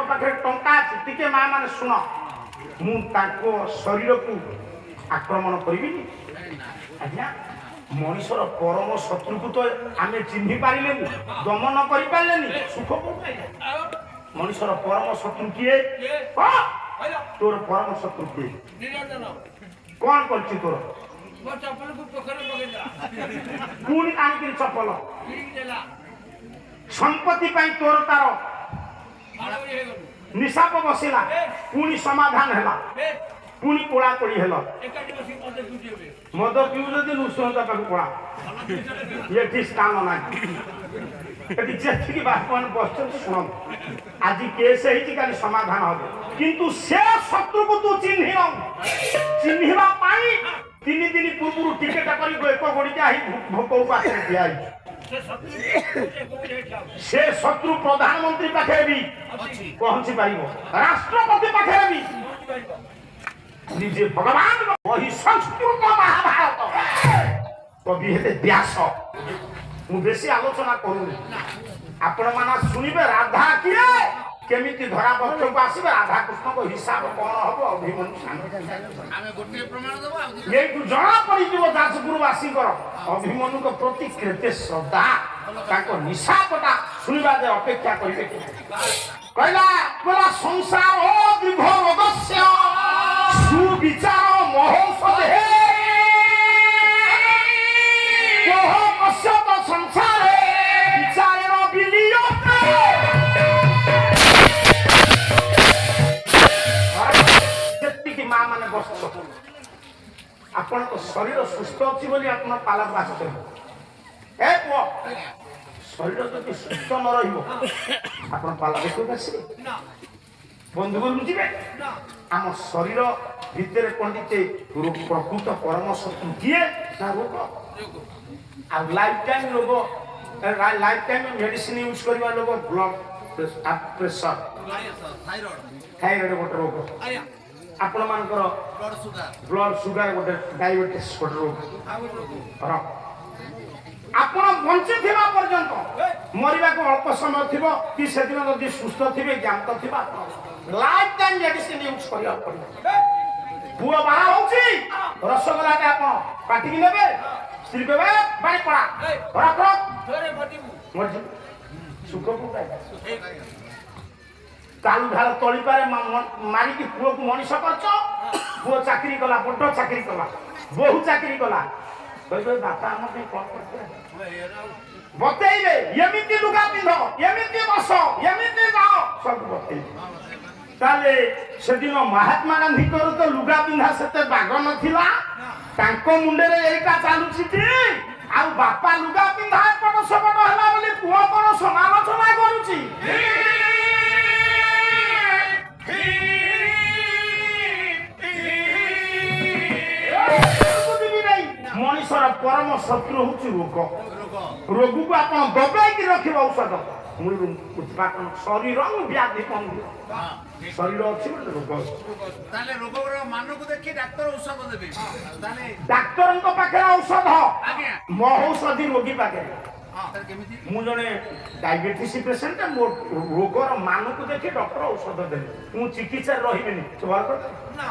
पाखे टंका अच्छी टिके माँ मैंने शुण मु शरीर को आक्रमण करी आज्ञा मनीषर परम शत्रु को तो आम चिन्ह पारे दमन कर पारे सुख मनीषर परम शत्रु किए तोर परम शत्रु किए कौन कर तोर पुणी आनिक चपल संपत्ति तोर तार निशाप बसला पुणी समाधान है पुणी कोड़ा कोड़ी है मद पीऊ जदि नुसंता पड़ा ये स्थान ना जी बापन बस शुण आज केस है समाधान हम किंतु से शत्रु को तू चिन्हवा तीन दिन पूर्व टिकेट कर एक गोड़िया भोक पाखे ठिया से शत्रु प्रधानमंत्री पाखे भी पहुंची पार राष्ट्रपति पाखे भी निजे भगवान वही संस्कृत महाभारत कवि हेते व्यास मु बेसी आलोचना करूनी आपण माना सुनिबे राधा किए केमिति धरा पक्ष को आसीबे राधा कृष्ण को हिसाब कोन हबो अभिमन्यु सांग आमे गोटे प्रमाण देबो ये तू जणा पड़ी जीव जाजपुर वासी कर अभिमन्यु को प्रति कृत्य श्रद्धा ताको निशापटा सुनिबा दे अपेक्षा करिबे कहला पूरा संसार ओ दीर्घ रदस्य सुविचार महोत्सव हे कोह कश्यप संसार विचारेण विलीयते जत्ति की मां माने बस आपण को शरीर सुस्थ अछि बोली आपण पालन बासते ए पो शरीर जदि सुस्थ न रहिबो आपण पालन देखो बसी बंधु को बुझिबे आम शरीर भितर पंडिते प्रकृत परम शत्रु किए ना रोग आ लाइफ टाइम रोग लाइफ टाइम मेडिसिन यूज करवा लोग ब्लड प्रेशर थायराइड गोटे रोग आपण मानकर ब्लड सुगर गोटे डायबिटीज गोटे रोग आपण बंची थिबा पर्यंत मरिबा को अल्प समय थिबो कि सेदिन जदि सुस्थ थिबे ज्ञात थिबा लाइफ टाइम मेडिसिन यूज करिया पड़िबो बुआ बाहा होची रसगोल्ला के आपण काटी कि नेबे स्त्री कहबे बाई पड़ा रख थोरे मटिबू मर्जी सुख को काय कालू ढाल तळी पारे मारी कि पुओ को मनीष करछ पुओ चाकरी कला बड्ड चाकरी कला बहु चाकरी कला कहबे बापा हम पे कोन करते बतेइबे एमिति लुगा पिंधो एमिति बसो एमिति जाओ सब बतेइबे ताले सेदिन महात्मा गांधी को तो लुगा पिंधा सेते बाग नथिला तांको मुंडे रे एका चालू छिटी आ बापा लुगा पिंधा पड सबड हला बोली पुओ कोन समालोचना करूची मनीषर परम शत्रु होची रोग को आपण दबाई के रखिबा औषध मूल उत्पादन शरीर व्याधि कम शरीर अछि रोग ताले रोग रो मान को देखि डॉक्टर औषध देबे ताले डॉक्टर को पाखे औषध आज्ञा महौषधि रोगी पाखे हां सर केमिति मु जने डायबिटीज पेशेंट मो रोग रो मान को देखि डॉक्टर औषध देबे मु चिकित्सा रहिबेनी सवाल कर ना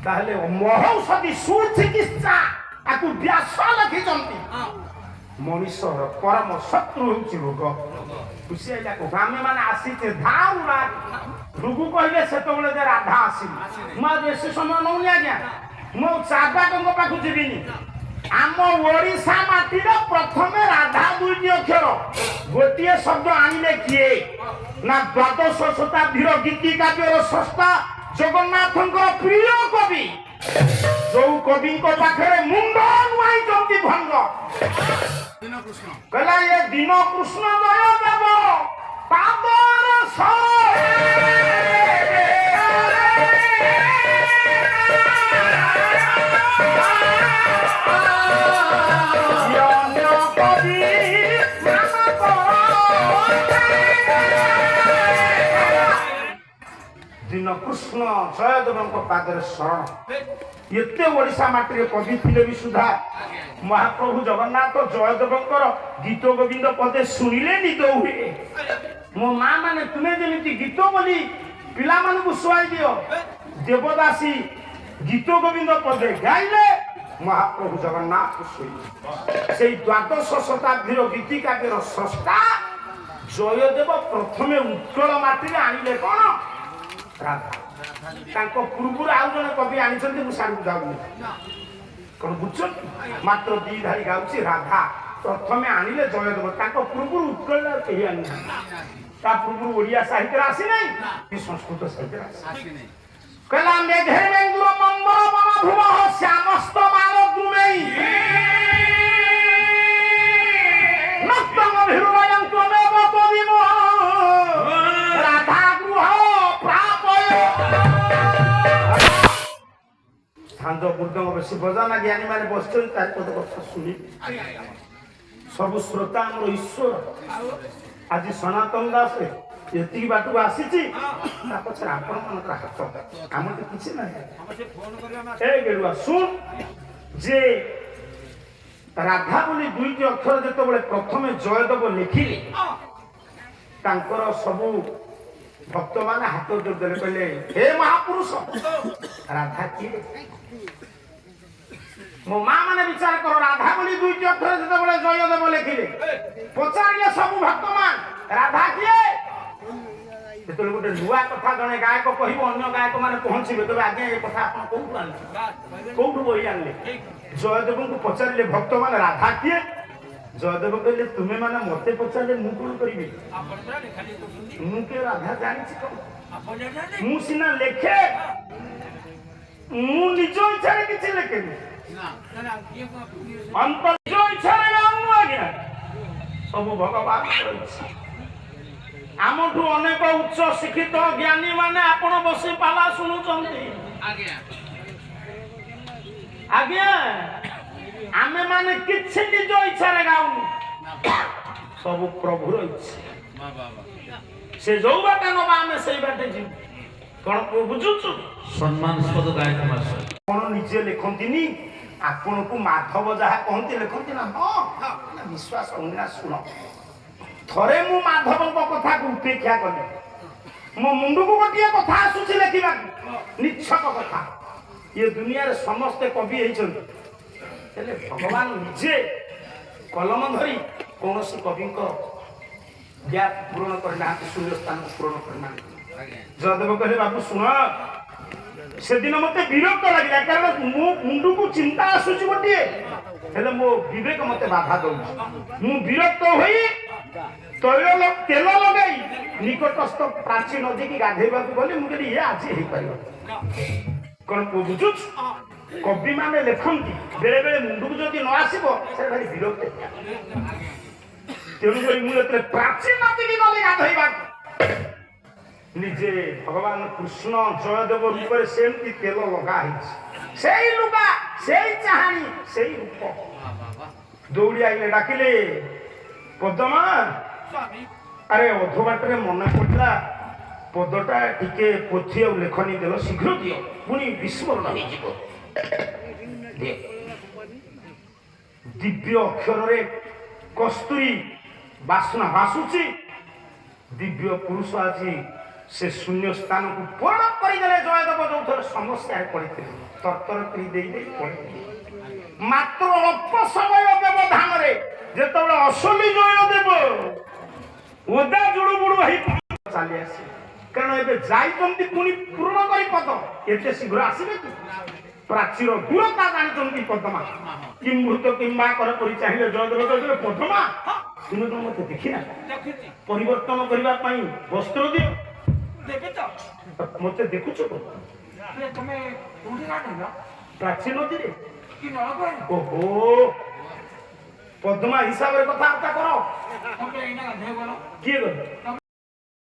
ताले महौषधि सुचिकित्सा आकु व्यास लखि जंती मनीषर परम शत्रु होची रोग खुशी आइला को गामे माने आसीते धाउरा रुगु कहले सेतबेले जे राधा आसी म बेसी समय नउनी आज्ञा मो चाबा को पाखु जिबिनी आम ओडिसा माटीर प्रथमे राधा दुई अक्षर गोटिए शब्द आनिले किए ना द्वादश शताब्दीर गीति काव्यर स्रष्टा जगन्नाथंकर प्रिय कवि जो कवि को पाखे मुंड नुआई जंती भंग दिन कृष्ण कहला ये दिन कृष्ण दया देव पादर दिन कृष्ण जयदेव पादर शरण एते ओडिशा माटी कवि थिले भी सुधा महाप्रभु जगन्नाथ जयदेव गीत गोविंद पदे शुणिले निद हुए मो माँ माने तुम्हें जमी गीत बोली पिला मानू शुआई दियो देवदासी गीत गोविंद पदे गाइले महाप्रभु जगन्नाथ से द्वादश शताब्दी गीतिकार स्रष्टा जयदेव प्रथमे उत्कल माटी आनिले कौन राधा पूर्व आउ जन कवि आनी सारू जाऊनी कौन बुझ मात्र दी धारी गाँची राधा प्रथमे आनिले जयदेव पूर्व उत्कल कहीं आनी पूर्व ओडिया साहित्य आसी नहीं संस्कृत साहित्य कहला मेघे मेंदुर मंबर मन धुम श्यामस्त माल द्रुमेई नक्तम भिरुमयं त्वमेव त्वदिम राधा गृह प्रापय सांज बुर्दंग बसी बजाना ज्ञानी माने बसछन तार पद कथा सुनी सब श्रोता हमर ईश्वर आज सनातन दास ये बाटू आसी पछे आपण मन हाथ आम तो किसी ना शुण जे राधा बोली दुईटी अक्षर जो प्रथम जयदेव लिखिले सबू भक्त माने हाथ जोड़े कहले हे महापुरुष राधा किए मो माँ माने विचार करो राधा बोली दुईटी अक्षर जो जयदेव लिखिले पचारे सबू भक्त मान राधा किए जो गोटे नुआ कथा जड़े गायक कह अन्य गायक मैंने पहुंचे तब आज्ञा ये कथा आप कौटू आने कौटू बही आने जयदेव को पचारे भक्त मान राधा किए जयदेव कहले तुम्हें मैंने मत पचारे मु कौन करी मुझे राधा जानी मु सीना लेखे मु निज इच्छा किसी लेखे अंतर इच्छा आज्ञा सब भगवान आमठू अनेक उच्च शिक्षित ज्ञानी माने आपण बसी पाला शुणुचंती आज्ञा आमे माने किछि निज इच्छा रे गाउनु सब प्रभुर इच्छा से जो बाटे नबा आमे सेई बाटे जी कोन बुझुछु सम्मानस्पद गायक मास्टर कोन निजे लेखंतिनी आपण को माधव जहा कहंती लेखंती ना हां विश्वास होना सुनो थरे मु माधव कथा को उपेक्षा कले मो मुंडू को गोटे कथा आसुची लेखिबा निच्छक कथा ये दुनिया रे समस्त कवि हेले भगवान निजे कलम धरी कौन सी कवि गैप पूरण करना शून्य स्थान पूरण करना जयदेव कहले बाबू सुन से दिन मते विरक्त लगिला कारण मो मुंडू को चिंता आसुची गोटे हेले मो विवेक मते बाधा दउ मु विरक्त होई तेल लगे निकटस्थ प्राची नदी की गाधेबा गली मुझे ये आज हो कौन बुझु कवि माने लेखंती बेले बेले मुंडू को जदि न आसो से भारी विरक्त तेणुक मुझे प्राची नदी की गली गाधेबा निजे भगवान कृष्ण जयदेव रूप सेमती तेल लगा से लुगा से चाहानी से रूप दौड़ी आइले डाकिले पद्मा अरे अधोबाटे मन पड़ा पदटा टिके पोथी और लेखनी देल शीघ्र दियो पुणी विस्मरण हो दिव्य अक्षर रे कस्तूरी बासना भासुची दिव्य पुरुष आज से शून्य स्थान को पूर्ण करदेले जयदेव जो थोड़े समस्या पड़े तरतर कर मात्र अल्प समय व्यवधान रे जेतबे असली जयदेव ओदा जुड़ू बुड़ू चली आस कारण एबे जाइचंती पुणी पूर्ण करी पद एते शीघ्र आसीबे प्राचीर दूरता जानिचंती पद्मा किमृत किंबा कर परि चाहिए जयदेव कहले पद्मा तुम तो मते देखिना परिवर्तन करबा पई वस्त्र दियो देखितो मते देखुछो तुमे कोठी गाडला प्राची नदी रे कि न ओहो पद्मा हिसाब रे कथा करो किए गल